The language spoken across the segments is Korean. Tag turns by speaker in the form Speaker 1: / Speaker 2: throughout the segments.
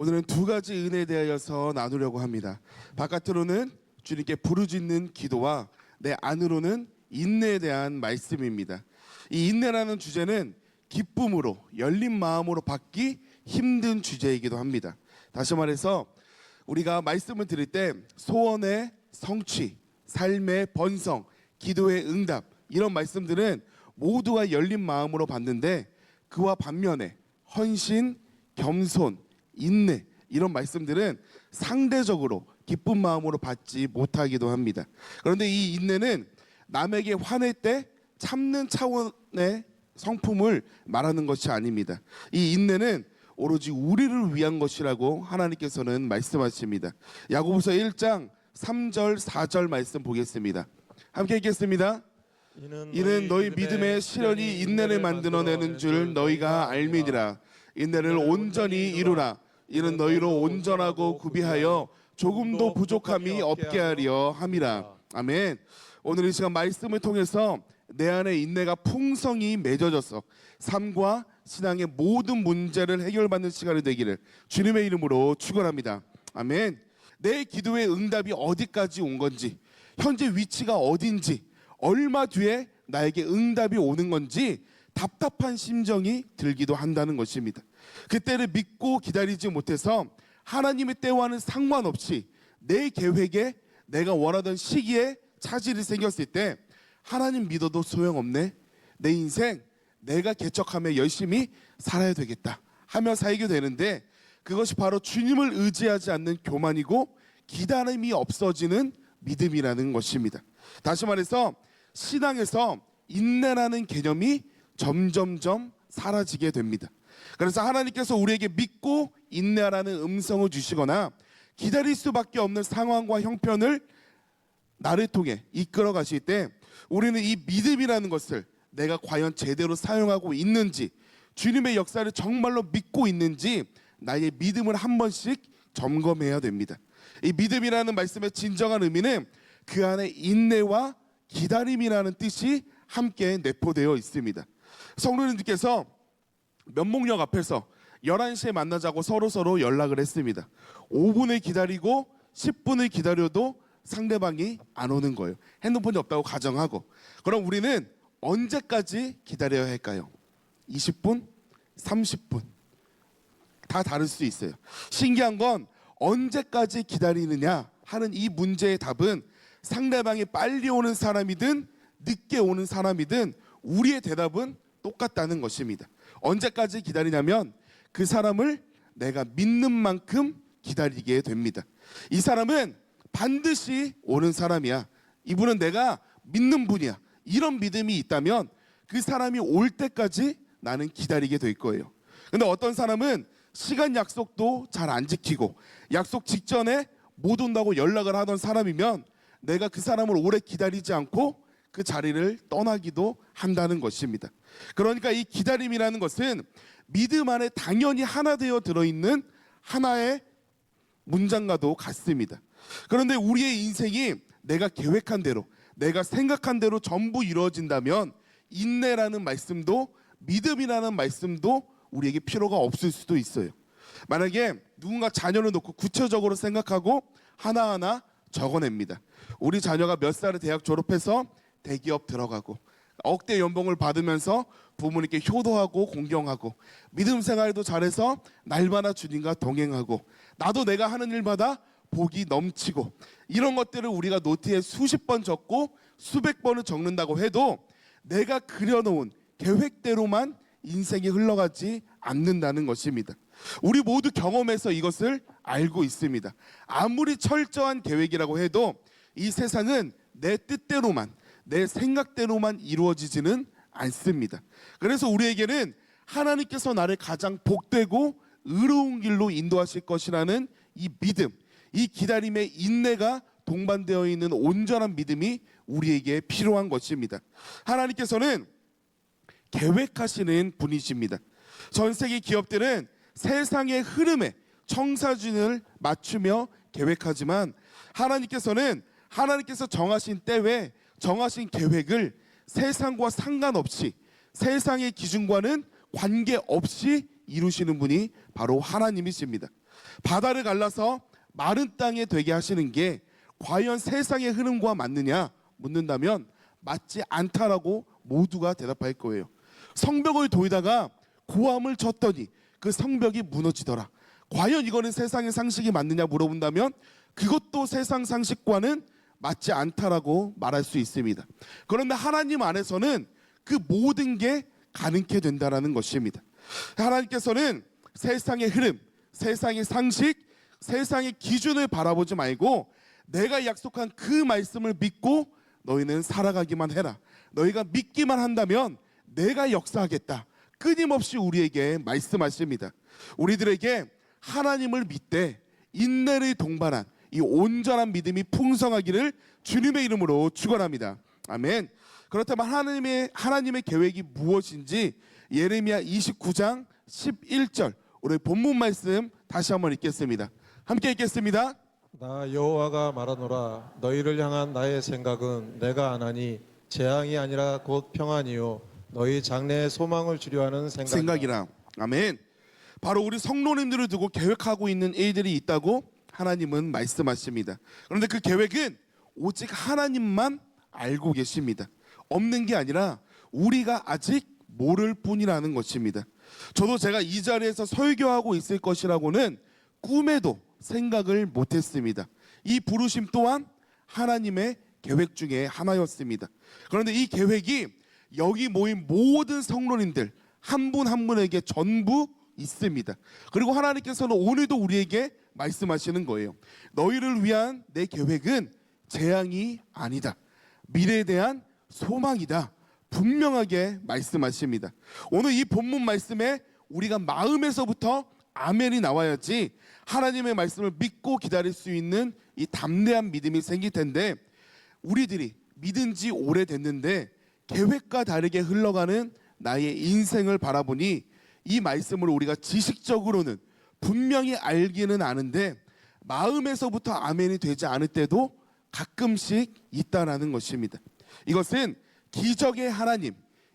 Speaker 1: 오늘은 두 가지 은혜에 대하여서 나누려고 합니다. 바깥으로는 주님께 부르짖는 기도와 내 안으로는 인내에 대한 말씀입니다. 이 인내라는 주제는 기쁨으로 열린 마음으로 받기 힘든 주제이기도 합니다. 다시 말해서 우리가 말씀을 드릴 때 소원의 성취, 삶의 번성, 기도의 응답 이런 말씀들은 모두가 열린 마음으로 받는데 그와 반면에 헌신, 겸손, 인내 이런 말씀들은 상대적으로 기쁜 마음으로 받지 못하기도 합니다. 그런데 이 인내는 남에게 화낼 때 참는 차원의 성품을 말하는 것이 아닙니다. 이 인내는 오로지 우리를 위한 것이라고 하나님께서는 말씀하십니다. 야고보서 1장 3절 4절 말씀 보겠습니다. 함께 읽겠습니다. 이는 너희 믿음의 시련이 인내를 만들어내는 줄 너희가 알미니라. 인내를 온전히 이루라. 이는 너희로 온전하고 구비하여 조금도 부족함이 없게 하려 함이라. 아멘. 오늘 이 시간 말씀을 통해서 내 안에 인내가 풍성히 맺어져서 삶과 신앙의 모든 문제를 해결받는 시간이 되기를 주님의 이름으로 축원합니다. 아멘. 내 기도의 응답이 어디까지 온 건지, 현재 위치가 어딘지, 얼마 뒤에 나에게 응답이 오는 건지 답답한 심정이 들기도 한다는 것입니다. 그때를 믿고 기다리지 못해서 하나님의 때와는 상관없이 내 계획에 내가 원하던 시기에 차질이 생겼을 때 하나님 믿어도 소용없네. 내 인생 내가 개척하며 열심히 살아야 되겠다 하며 살게 되는데 그것이 바로 주님을 의지하지 않는 교만이고 기다림이 없어지는 믿음이라는 것입니다. 다시 말해서 신앙에서 인내라는 개념이 점점점 사라지게 됩니다. 그래서 하나님께서 우리에게 믿고 인내하라는 음성을 주시거나 기다릴 수밖에 없는 상황과 형편을 나를 통해 이끌어 가실 때 우리는 이 믿음이라는 것을 내가 과연 제대로 사용하고 있는지, 주님의 역사를 정말로 믿고 있는지 나의 믿음을 한 번씩 점검해야 됩니다. 이 믿음이라는 말씀의 진정한 의미는 그 안에 인내와 기다림이라는 뜻이 함께 내포되어 있습니다. 성도님들께서 면목역 앞에서 11시에 만나자고 서로 연락을 했습니다. 5분을 기다리고 10분을 기다려도 상대방이 안 오는 거예요. 핸드폰이 없다고 가정하고. 그럼 우리는 언제까지 기다려야 할까요? 20분? 30분? 다 다를 수 있어요. 신기한 건 언제까지 기다리느냐 하는 이 문제의 답은 상대방이 빨리 오는 사람이든 늦게 오는 사람이든 우리의 대답은 똑같다는 것입니다. 언제까지 기다리냐면 그 사람을 내가 믿는 만큼 기다리게 됩니다. 이 사람은 반드시 오는 사람이야. 이분은 내가 믿는 분이야. 이런 믿음이 있다면 그 사람이 올 때까지 나는 기다리게 될 거예요. 근데 어떤 사람은 시간 약속도 잘 안 지키고 약속 직전에 못 온다고 연락을 하던 사람이면 내가 그 사람을 오래 기다리지 않고 그 자리를 떠나기도 한다는 것입니다. 그러니까 이 기다림이라는 것은 믿음 안에 당연히 하나 되어 들어있는 하나의 문장과도 같습니다. 그런데 우리의 인생이 내가 계획한 대로, 내가 생각한 대로 전부 이루어진다면 인내라는 말씀도 믿음이라는 말씀도 우리에게 필요가 없을 수도 있어요. 만약에 누군가 자녀를 놓고 구체적으로 생각하고 하나하나 적어냅니다. 우리 자녀가 몇 살에 대학 졸업해서 대기업 들어가고 억대 연봉을 받으면서 부모님께 효도하고 공경하고 믿음 생활도 잘해서 날마다 주님과 동행하고 나도 내가 하는 일마다 복이 넘치고 이런 것들을 우리가 노트에 수십 번 적고 수백 번을 적는다고 해도 내가 그려놓은 계획대로만 인생이 흘러가지 않는다는 것입니다. 우리 모두 경험해서 이것을 알고 있습니다. 아무리 철저한 계획이라고 해도 이 세상은 내 뜻대로만, 내 생각대로만 이루어지지는 않습니다. 그래서 우리에게는 하나님께서 나를 가장 복되고 의로운 길로 인도하실 것이라는 이 믿음, 이 기다림의 인내가 동반되어 있는 온전한 믿음이 우리에게 필요한 것입니다. 하나님께서는 계획하시는 분이십니다. 전 세계 기업들은 세상의 흐름에 청사진을 맞추며 계획하지만 하나님께서 정하신 때에 정하신 계획을 세상과 상관없이 세상의 기준과는 관계없이 이루시는 분이 바로 하나님이십니다. 바다를 갈라서 마른 땅에 되게 하시는 게 과연 세상의 흐름과 맞느냐 묻는다면 맞지 않다라고 모두가 대답할 거예요. 성벽을 도이다가 고함을 쳤더니 그 성벽이 무너지더라. 과연 이거는 세상의 상식이 맞느냐 물어본다면 그것도 세상 상식과는 맞지 않다라고 말할 수 있습니다. 그런데 하나님 안에서는 그 모든 게 가능케 된다라는 것입니다. 하나님께서는 세상의 흐름, 세상의 상식, 세상의 기준을 바라보지 말고 내가 약속한 그 말씀을 믿고 너희는 살아가기만 해라. 너희가 믿기만 한다면 내가 역사하겠다. 끊임없이 우리에게 말씀하십니다. 우리들에게 하나님을 믿되 인내를 동반한 이 온전한 믿음이 풍성하기를 주님의 이름으로 축원합니다. 아멘. 그렇다면 하나님의 계획이 무엇인지 예레미야 29장 11절 우리 본문 말씀 다시 한번 읽겠습니다. 함께 읽겠습니다.
Speaker 2: 나 여호와가 말하노라. 너희를 향한 나의 생각은 내가 아나니 재앙이 아니라 곧 평안이요 너희 장래에 소망을 주려 하는
Speaker 1: 생각이라. 아멘. 바로 우리 성도님들을 두고 계획하고 있는 일들이 있다고 하나님은 말씀하십니다. 그런데 그 계획은 오직 하나님만 알고 계십니다. 없는 게 아니라 우리가 아직 모를 뿐이라는 것입니다. 저도 제가 이 자리에서 설교하고 있을 것이라고는 꿈에도 생각을 못했습니다. 이 부르심 또한 하나님의 계획 중에 하나였습니다. 그런데 이 계획이 여기 모인 모든 성도님들 한 분 한 분에게 전부 있습니다. 그리고 하나님께서는 오늘도 우리에게 말씀하시는 거예요. 너희를 위한 내 계획은 재앙이 아니다. 미래에 대한 소망이다. 분명하게 말씀하십니다. 오늘 이 본문 말씀에 우리가 마음에서부터 아멘이 나와야지 하나님의 말씀을 믿고 기다릴 수 있는 이 담대한 믿음이 생길 텐데 우리들이 믿은 지 오래됐는데 계획과 다르게 흘러가는 나의 인생을 바라보니 이 말씀을 우리가 지식적으로는 분명히 알기는 아는데 마음에서부터 아멘이 되지 않을 때도 가끔씩 있다라는 것입니다. 이것은 기적의 하나님,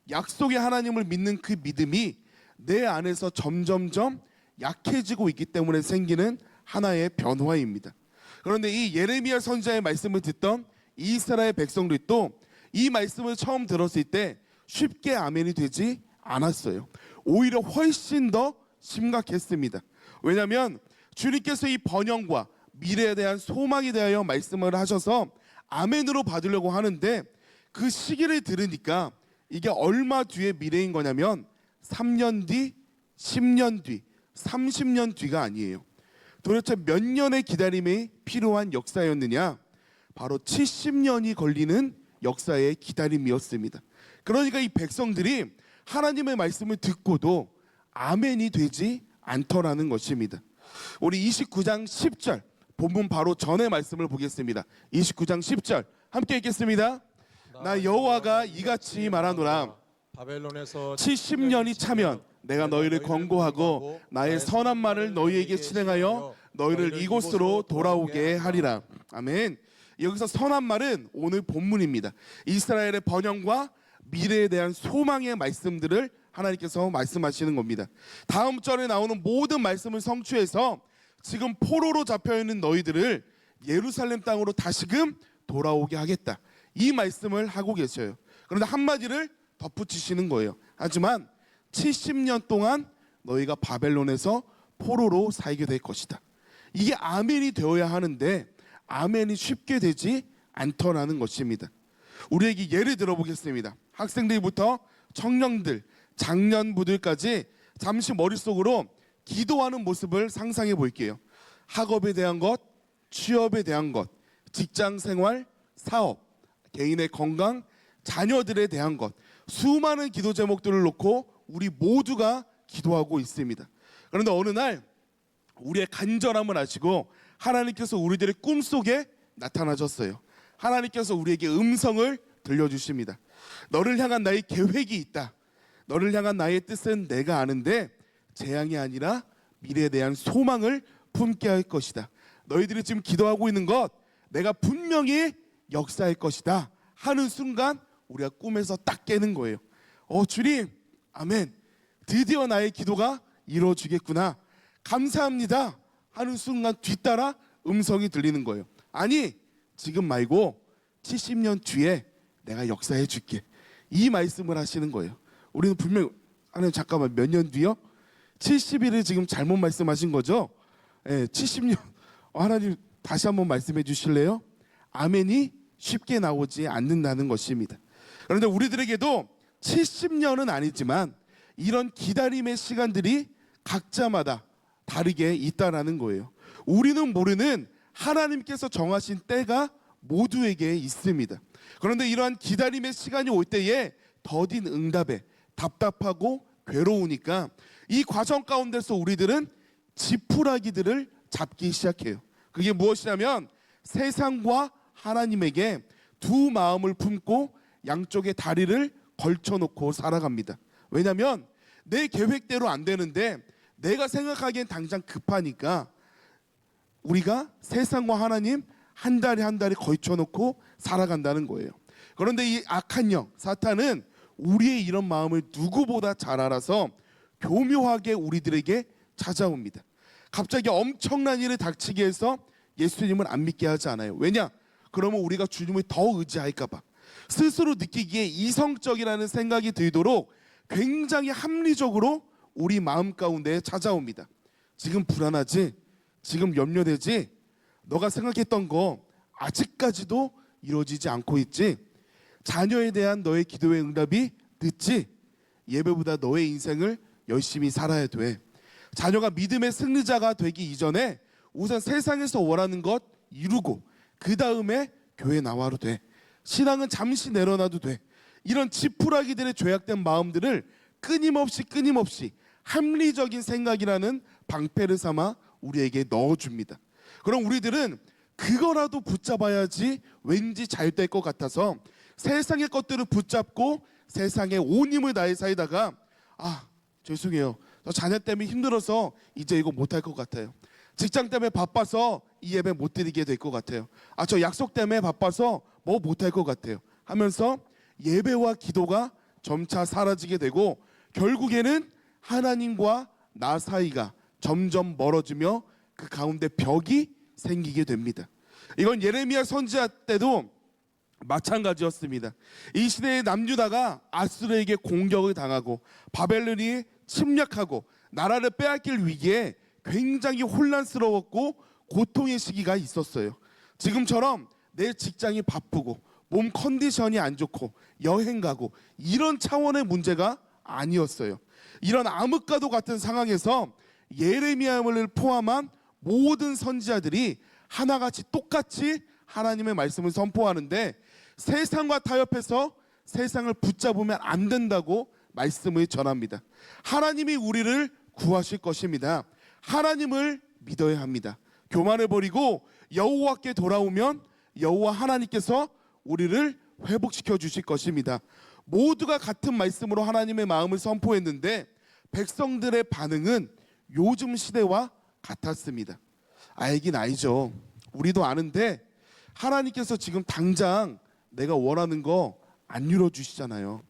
Speaker 1: 약속의 하나님을 믿는 그 믿음이 내 안에서 점점점 약해지고 있기 때문에 생기는 하나의 변화입니다. 그런데 이 예레미야 선지자의 말씀을 듣던 이스라엘 백성들도 이 말씀을 처음 들었을 때 쉽게 아멘이 되지 않았어요. 오히려 훨씬 더 심각했습니다. 왜냐하면 주님께서 이 번영과 미래에 대한 소망에 대하여 말씀을 하셔서 아멘으로 받으려고 하는데 그 시기를 들으니까 이게 얼마 뒤의 미래인 거냐면 3년 뒤, 10년 뒤, 30년 뒤가 아니에요. 도대체 몇 년의 기다림이 필요한 역사였느냐? 바로 70년이 걸리는 역사의 기다림이었습니다. 그러니까 이 백성들이 하나님의 말씀을 듣고도 아멘이 되지 않더라는 것입니다. 우리 29장 10절 본문 바로 전의 말씀을 보겠습니다. 29장 10절 함께 읽겠습니다. 나 여호와가 이같이 말하노라.
Speaker 2: 바벨론에서
Speaker 1: 70년이 차면 내가 너희를 권고하고 나의 선한 말을 너희에게 실행하여 너희를 이곳으로 돌아오게 하리라. 아멘. 여기서 선한 말은 오늘 본문입니다. 이스라엘의 번영과 미래에 대한 소망의 말씀들을 하나님께서 말씀하시는 겁니다. 다음 절에 나오는 모든 말씀을 성취해서 지금 포로로 잡혀있는 너희들을 예루살렘 땅으로 다시금 돌아오게 하겠다. 이 말씀을 하고 계셔요. 그런데 한마디를 덧붙이시는 거예요. 하지만 70년 동안 너희가 바벨론에서 포로로 살게 될 것이다. 이게 아멘이 되어야 하는데 아멘이 쉽게 되지 않더라는 것입니다. 우리에게 예를 들어보겠습니다. 학생들부터 청년들, 장년부들까지 잠시 머릿속으로 기도하는 모습을 상상해 볼게요. 학업에 대한 것, 취업에 대한 것, 직장 생활, 사업, 개인의 건강, 자녀들에 대한 것, 수많은 기도 제목들을 놓고 우리 모두가 기도하고 있습니다. 그런데 어느 날 우리의 간절함을 아시고 하나님께서 우리들의 꿈속에 나타나셨어요. 하나님께서 우리에게 음성을 들려주십니다. 너를 향한 나의 계획이 있다. 너를 향한 나의 뜻은 내가 아는데 재앙이 아니라 미래에 대한 소망을 품게 할 것이다. 너희들이 지금 기도하고 있는 것 내가 분명히 역사할 것이다 하는 순간 우리가 꿈에서 딱 깨는 거예요. 주님, 아멘. 드디어 나의 기도가 이루어지겠구나. 감사합니다. 하는 순간 뒤따라 음성이 들리는 거예요. 아니, 지금 말고 70년 뒤에 내가 역사해 줄게. 이 말씀을 하시는 거예요. 우리는 분명 하나님 잠깐만 몇 년 뒤요? 70일을 지금 잘못 말씀하신 거죠? 예, 70년. 하나님 다시 한번 말씀해 주실래요? 아멘이 쉽게 나오지 않는다는 것입니다. 그런데 우리들에게도 70년은 아니지만 이런 기다림의 시간들이 각자마다 다르게 있다라는 거예요. 우리는 모르는 하나님께서 정하신 때가 모두에게 있습니다. 그런데 이러한 기다림의 시간이 올 때에 더딘 응답에 답답하고 괴로우니까 이 과정 가운데서 우리들은 지푸라기들을 잡기 시작해요. 그게 무엇이냐면 세상과 하나님에게 두 마음을 품고 양쪽에 다리를 걸쳐놓고 살아갑니다. 왜냐하면 내 계획대로 안 되는데 내가 생각하기엔 당장 급하니까 우리가 세상과 하나님 한 다리 한 다리 걸쳐놓고 살아간다는 거예요. 그런데 이 악한 영 사탄은 우리의 이런 마음을 누구보다 잘 알아서 교묘하게 우리들에게 찾아옵니다. 갑자기 엄청난 일을 닥치게 해서 예수님을 안 믿게 하지 않아요. 왜냐? 그러면 우리가 주님을 더 의지할까 봐. 스스로 느끼기에 이성적이라는 생각이 들도록 굉장히 합리적으로 우리 마음 가운데 찾아옵니다. 지금 불안하지? 지금 염려되지? 너가 생각했던 거 아직까지도 이루어지지 않고 있지? 자녀에 대한 너의 기도의 응답이 늦지? 예배보다 너의 인생을 열심히 살아야 돼. 자녀가 믿음의 승리자가 되기 이전에 우선 세상에서 원하는 것 이루고 그 다음에 교회 나와도 돼. 신앙은 잠시 내려놔도 돼. 이런 지푸라기들의 죄악된 마음들을 끊임없이 합리적인 생각이라는 방패를 삼아 우리에게 넣어줍니다. 그럼 우리들은 그거라도 붙잡아야지 왠지 잘 될 것 같아서 세상의 것들을 붙잡고 세상에 온 힘을 다해 살다가 죄송해요. 저 자녀 때문에 힘들어서 이제 이거 못할 것 같아요. 직장 때문에 바빠서 이 예배 못 드리게 될 것 같아요. 저 약속 때문에 바빠서 뭐 못할 것 같아요. 하면서 예배와 기도가 점차 사라지게 되고 결국에는 하나님과 나 사이가 점점 멀어지며 그 가운데 벽이 생기게 됩니다. 이건 예레미야 선지자 때도 마찬가지였습니다. 이 시대의 남유다가 아수르에게 공격을 당하고 바벨론이 침략하고 나라를 빼앗길 위기에 굉장히 혼란스러웠고 고통의 시기가 있었어요. 지금처럼 내 직장이 바쁘고 몸 컨디션이 안 좋고 여행 가고 이런 차원의 문제가 아니었어요. 이런 암흑과도 같은 상황에서 예레미야를 포함한 모든 선지자들이 하나같이 똑같이 하나님의 말씀을 선포하는데 세상과 타협해서 세상을 붙잡으면 안 된다고 말씀을 전합니다. 하나님이 우리를 구하실 것입니다. 하나님을 믿어야 합니다. 교만을 버리고 여호와께 돌아오면 여호와 하나님께서 우리를 회복시켜 주실 것입니다. 모두가 같은 말씀으로 하나님의 마음을 선포했는데 백성들의 반응은 요즘 시대와 같았습니다. 알긴 알죠. 우리도 아는데 하나님께서 지금 당장 내가 원하는 거 안 이루어주시잖아요.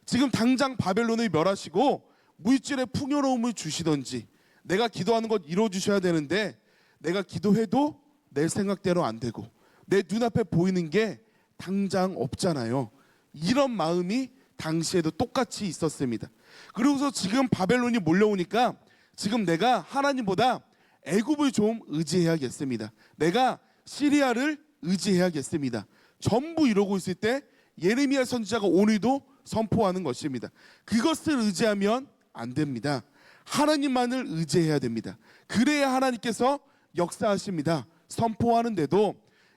Speaker 1: 지금 당장 바벨론을 멸하시고 물질의 풍요로움을 주시던지 내가 기도하는 것 이루어주셔야 되는데 내가 기도해도 내 생각대로 안 되고 내 눈앞에 보이는 게 당장 없잖아요. 이런 마음이 당시에도 똑같이 있었습니다. 그리고서 지금 바벨론이 몰려오니까 지금 내가 하나님보다 애굽을 좀 의지해야겠습니다. 내가 시리아를 의지해야겠습니다. 전부 이러고 있을 때 예레미야 선지자가 오늘도 선포하는 것입니다. 그것을 의지하면 안 됩니다. 하나님만을 의지해야 됩니다. 그래야 하나님께서 역사하십니다. 선포하는데도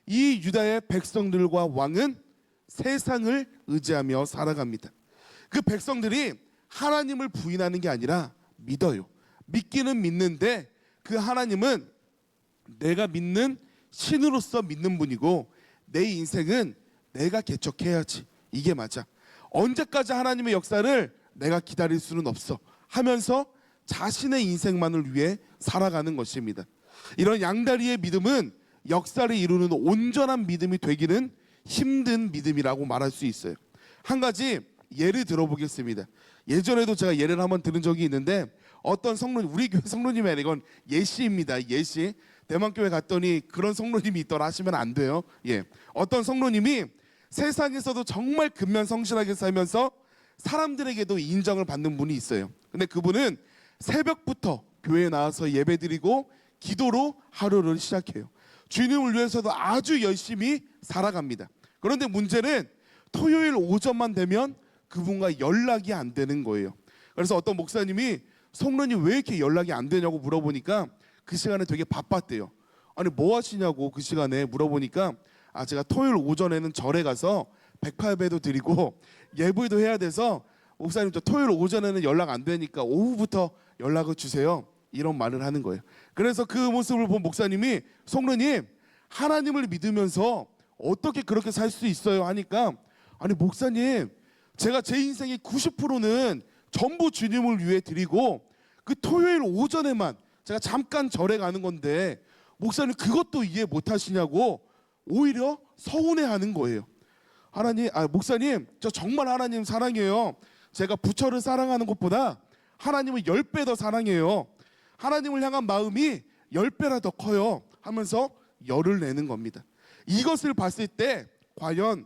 Speaker 1: 이 유다의 백성들과 왕은 세상을 의지하며 살아갑니다. 그 백성들이 하나님을 부인하는 게 아니라 믿어요. 믿기는 믿는데 그 하나님은 내가 믿는 신으로서 믿는 분이고 내 인생은 내가 개척해야지. 이게 맞아. 언제까지 하나님의 역사를 내가 기다릴 수는 없어 하면서 자신의 인생만을 위해 살아가는 것입니다. 이런 양다리의 믿음은 역사를 이루는 온전한 믿음이 되기는 힘든 믿음이라고 말할 수 있어요. 한 가지 예를 들어보겠습니다. 예전에도 제가 예를 한번 들은 적이 있는데 어떤 성로님, 우리 교회 성로님이 아니라 이건 예시입니다. 예시. 대만교회 갔더니 그런 성로님이 있더라 하시면 안 돼요. 예, 어떤 성로님이 세상에서도 정말 근면성실하게 살면서 사람들에게도 인정을 받는 분이 있어요. 근데 그분은 새벽부터 교회에 나와서 예배드리고 기도로 하루를 시작해요. 주님을 위해서도 아주 열심히 살아갑니다. 그런데 문제는 토요일 오전만 되면 그분과 연락이 안 되는 거예요. 그래서 어떤 목사님이 성로님 왜 이렇게 연락이 안 되냐고 물어보니까 그 시간에 되게 바빴대요. 아니 뭐 하시냐고 그 시간에 물어보니까 제가 토요일 오전에는 절에 가서 108배도 드리고 예불도 해야 돼서 목사님 저 토요일 오전에는 연락 안 되니까 오후부터 연락을 주세요. 이런 말을 하는 거예요. 그래서 그 모습을 본 목사님이 성로님 하나님을 믿으면서 어떻게 그렇게 살 수 있어요 하니까 아니 목사님 제가 제 인생의 90%는 전부 주님을 위해 드리고 그 토요일 오전에만 제가 잠깐 절에 가는 건데 목사님 그것도 이해 못 하시냐고 오히려 서운해하는 거예요. 목사님 저 정말 하나님 사랑해요. 제가 부처를 사랑하는 것보다 하나님을 10배 더 사랑해요. 하나님을 향한 마음이 10배나 더 커요 하면서 열을 내는 겁니다. 이것을 봤을 때 과연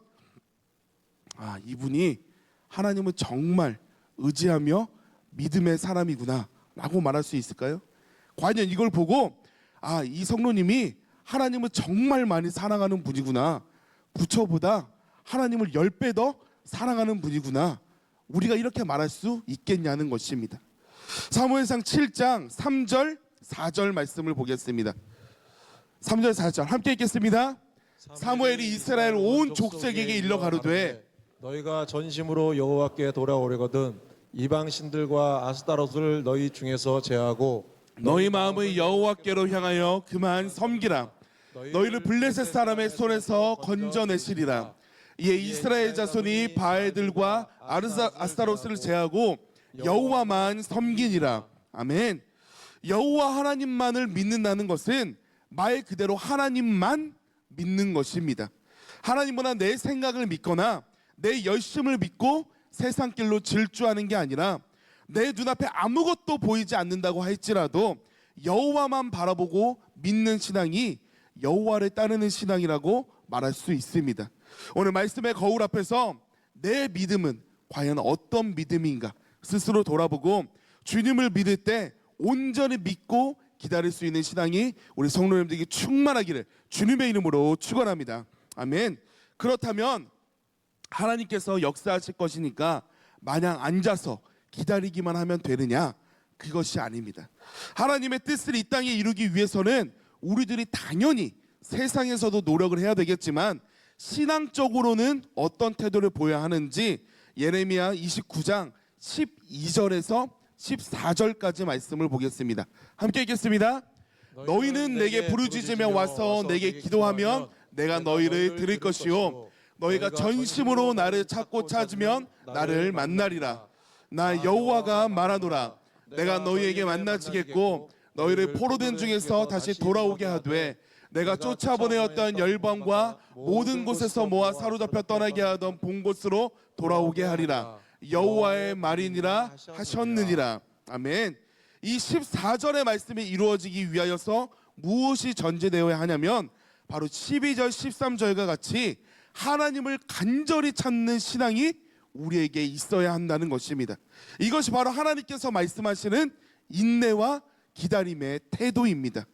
Speaker 1: 이분이 하나님을 정말 의지하며 믿음의 사람이구나 라고 말할 수 있을까요? 과연 이걸 보고 이 성로님이 하나님을 정말 많이 사랑하는 분이구나, 부처보다 하나님을 10배 더 사랑하는 분이구나, 우리가 이렇게 말할 수 있겠냐는 것입니다. 사무엘상 7장 3절 4절 말씀을 보겠습니다. 3절 4절 함께 읽겠습니다. 사무엘이 이스라엘 온 족속에게 일러 가로되
Speaker 2: 너희가 전심으로 여호와께 돌아오려거든 이방 신들과 아스타롯을 너희 중에서 제하고
Speaker 1: 너희 마음을 여호와께로 향하여 그만 섬기라. 너희를 블레셋 사람의 손에서 건져내시리라. 이에 이스라엘 자손이 바알들과 아스타롯을 제하고 여호와만 섬기니라. 아멘. 여호와 하나님만을 믿는다는 것은 말 그대로 하나님만 믿는 것입니다. 하나님보다 내 생각을 믿거나 내 열심을 믿고 세상 길로 질주하는 게 아니라 내 눈앞에 아무것도 보이지 않는다고 할지라도 여호와만 바라보고 믿는 신앙이 여호와를 따르는 신앙이라고 말할 수 있습니다. 오늘 말씀의 거울 앞에서 내 믿음은 과연 어떤 믿음인가 스스로 돌아보고 주님을 믿을 때 온전히 믿고 기다릴 수 있는 신앙이 우리 성도님들에게 충만하기를 주님의 이름으로 축원합니다. 아멘. 그렇다면 하나님께서 역사하실 것이니까 마냥 앉아서 기다리기만 하면 되느냐? 그것이 아닙니다. 하나님의 뜻을 이 땅에 이루기 위해서는 우리들이 당연히 세상에서도 노력을 해야 되겠지만 신앙적으로는 어떤 태도를 보여야 하는지 예레미야 29장 12절에서 14절까지 말씀을 보겠습니다. 함께 읽겠습니다. 너희는 내게 부르짖으며 와서 내게 기도하면 내가 너희를 들을 것이요 너희가 전심으로 나를 찾고 찾으면 나를 만나리라. 나 여호와가 말하노라. 내가 너희에게 만나지겠고 너희를 포로된 중에서 다시 돌아오게 하되 내가 쫓아보내었던 열방과 모든 곳에서 모아 사로잡혀 떠나게 하던 본 곳으로 돌아오게 하리라. 여호와의 말이니라 하셨느니라. 아멘. 이 14절의 말씀이 이루어지기 위하여서 무엇이 전제되어야 하냐면 바로 12절 13절과 같이 하나님을 간절히 찾는 신앙이 우리에게 있어야 한다는 것입니다. 이것이 바로 하나님께서 말씀하시는 인내와 기다림의 태도입니다.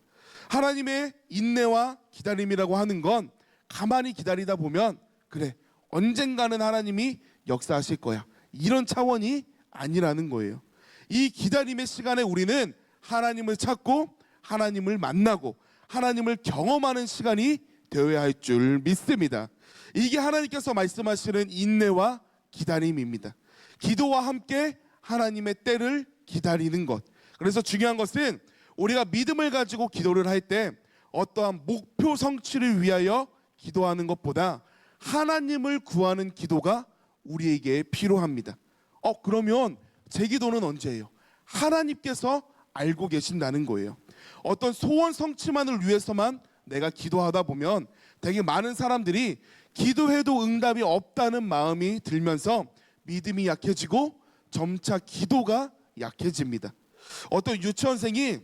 Speaker 1: 하나님의 인내와 기다림이라고 하는 건 가만히 기다리다 보면 그래 언젠가는 하나님이 역사하실 거야 이런 차원이 아니라는 거예요. 이 기다림의 시간에 우리는 하나님을 찾고 하나님을 만나고 하나님을 경험하는 시간이 되어야 할 줄 믿습니다. 이게 하나님께서 말씀하시는 인내와 기다림입니다. 기도와 함께 하나님의 때를 기다리는 것. 그래서 중요한 것은 우리가 믿음을 가지고 기도를 할 때 어떠한 목표 성취를 위하여 기도하는 것보다 하나님을 구하는 기도가 우리에게 필요합니다. 그러면 제 기도는 언제예요? 하나님께서 알고 계신다는 거예요. 어떤 소원 성취만을 위해서만 내가 기도하다 보면 되게 많은 사람들이 기도해도 응답이 없다는 마음이 들면서 믿음이 약해지고 점차 기도가 약해집니다. 어떤 유치원생이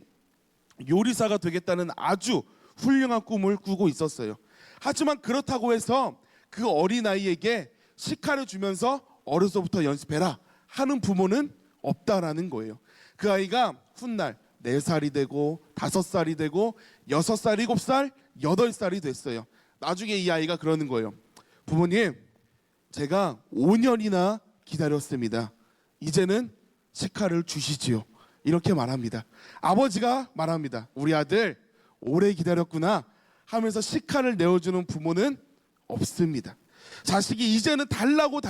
Speaker 1: 요리사가 되겠다는 아주 훌륭한 꿈을 꾸고 있었어요. 하지만 그렇다고 해서 그 어린아이에게 식칼을 주면서 어려서부터 연습해라 하는 부모는 없다라는 거예요. 그 아이가 훗날 4살이 되고 5살이 되고 6살, 7살, 8살이 됐어요. 나중에 이 아이가 그러는 거예요. 부모님, 제가 5년이나 기다렸습니다. 이제는 식칼을 주시지요. 이렇게 말합니다. 아버지가 말합니다. 우리 아들 오래 기다렸구나 하면서 식칼을 내어주는 부모는 없습니다. 자식이 이제는 달라고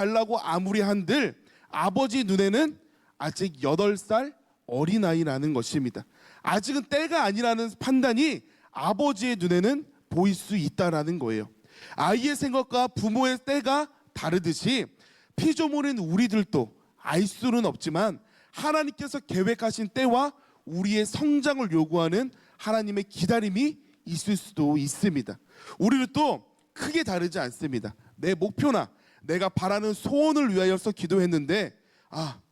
Speaker 1: 아무리 한들 아버지 눈에는 아직 8살 어린아이라는 것입니다. 아직은 때가 아니라는 판단이 아버지의 눈에는 보일 수 있다라는 거예요. 아이의 생각과 부모의 때가 다르듯이 피조물인 우리들도 알 수는 없지만 하나님께서 계획하신 때와 우리의 성장을 요구하는 하나님의 기다림이 있을 수도 있습니다. 우리는 또 크게 다르지 않습니다. 내 목표나 내가 바라는 소원을 위하여서 기도했는데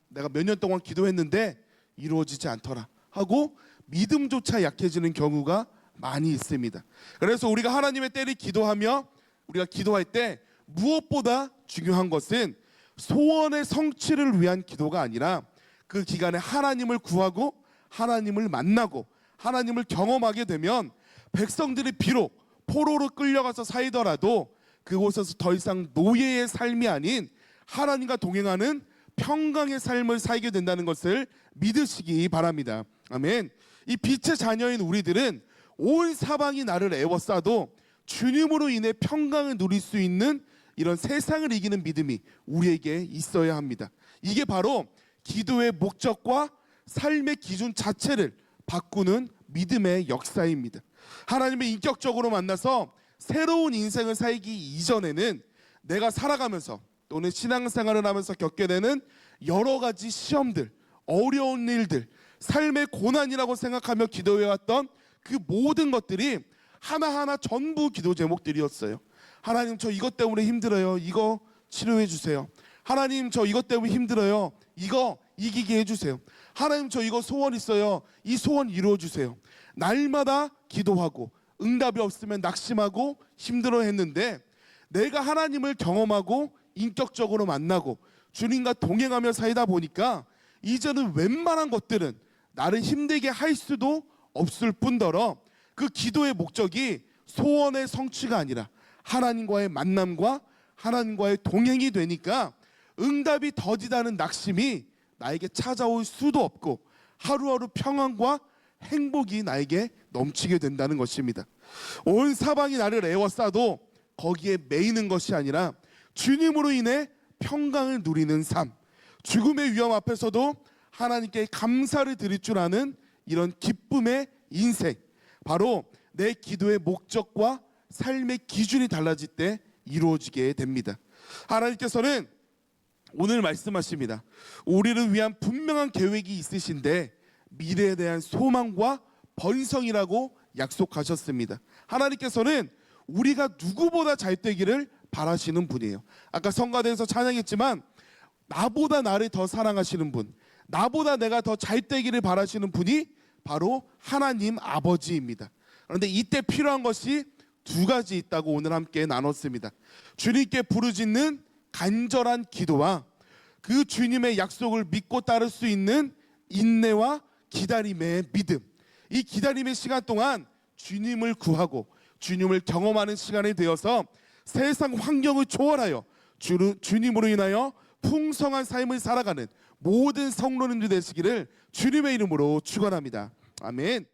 Speaker 1: 내가 몇 년 동안 기도했는데 이루어지지 않더라 하고 믿음조차 약해지는 경우가 많이 있습니다. 그래서 우리가 하나님의 때를 기도하며 우리가 기도할 때 무엇보다 중요한 것은 소원의 성취를 위한 기도가 아니라 그 기간에 하나님을 구하고 하나님을 만나고 하나님을 경험하게 되면 백성들이 비록 포로로 끌려가서 살더라도 그곳에서 더 이상 노예의 삶이 아닌 하나님과 동행하는 평강의 삶을 살게 된다는 것을 믿으시기 바랍니다. 아멘. 이 빛의 자녀인 우리들은 온 사방이 나를 애워싸도 주님으로 인해 평강을 누릴 수 있는 이런 세상을 이기는 믿음이 우리에게 있어야 합니다. 이게 바로 기도의 목적과 삶의 기준 자체를 바꾸는 믿음의 역사입니다. 하나님을 인격적으로 만나서 새로운 인생을 살기 이전에는 내가 살아가면서 또는 신앙생활을 하면서 겪게 되는 여러 가지 시험들, 어려운 일들, 삶의 고난이라고 생각하며 기도해왔던 그 모든 것들이 하나하나 전부 기도 제목들이었어요. 하나님, 저 이것 때문에 힘들어요. 이거 치료해 주세요. 하나님, 저 이것 때문에 힘들어요. 이거 이기게 해주세요. 하나님, 저 이거 소원 있어요. 이 소원 이루어 주세요. 날마다 기도하고 응답이 없으면 낙심하고 힘들어했는데 내가 하나님을 경험하고 인격적으로 만나고 주님과 동행하며 살다 보니까 이제는 웬만한 것들은 나를 힘들게 할 수도 없을 뿐더러 그 기도의 목적이 소원의 성취가 아니라 하나님과의 만남과 하나님과의 동행이 되니까 응답이 더디다는 낙심이 나에게 찾아올 수도 없고 하루하루 평안과 행복이 나에게 넘치게 된다는 것입니다. 온 사방이 나를 애워싸도 거기에 매이는 것이 아니라 주님으로 인해 평강을 누리는 삶, 죽음의 위험 앞에서도 하나님께 감사를 드릴 줄 아는 이런 기쁨의 인생, 바로 내 기도의 목적과 삶의 기준이 달라질 때 이루어지게 됩니다. 하나님께서는 오늘 말씀하십니다. 우리를 위한 분명한 계획이 있으신데 미래에 대한 소망과 번성이라고 약속하셨습니다. 하나님께서는 우리가 누구보다 잘 되기를 바라시는 분이에요. 아까 성가대에서 찬양했지만 나보다 나를 더 사랑하시는 분, 나보다 내가 더 잘 되기를 바라시는 분이 바로 하나님 아버지입니다. 그런데 이때 필요한 것이 2가지 있다고 오늘 함께 나눴습니다. 주님께 부르짖는 간절한 기도와 그 주님의 약속을 믿고 따를 수 있는 인내와 기다림의 믿음. 이 기다림의 시간 동안 주님을 구하고 주님을 경험하는 시간이 되어서 세상 환경을 초월하여 주님으로 인하여 풍성한 삶을 살아가는 모든 성도님들 되시기를 주님의 이름으로 축원합니다. 아멘.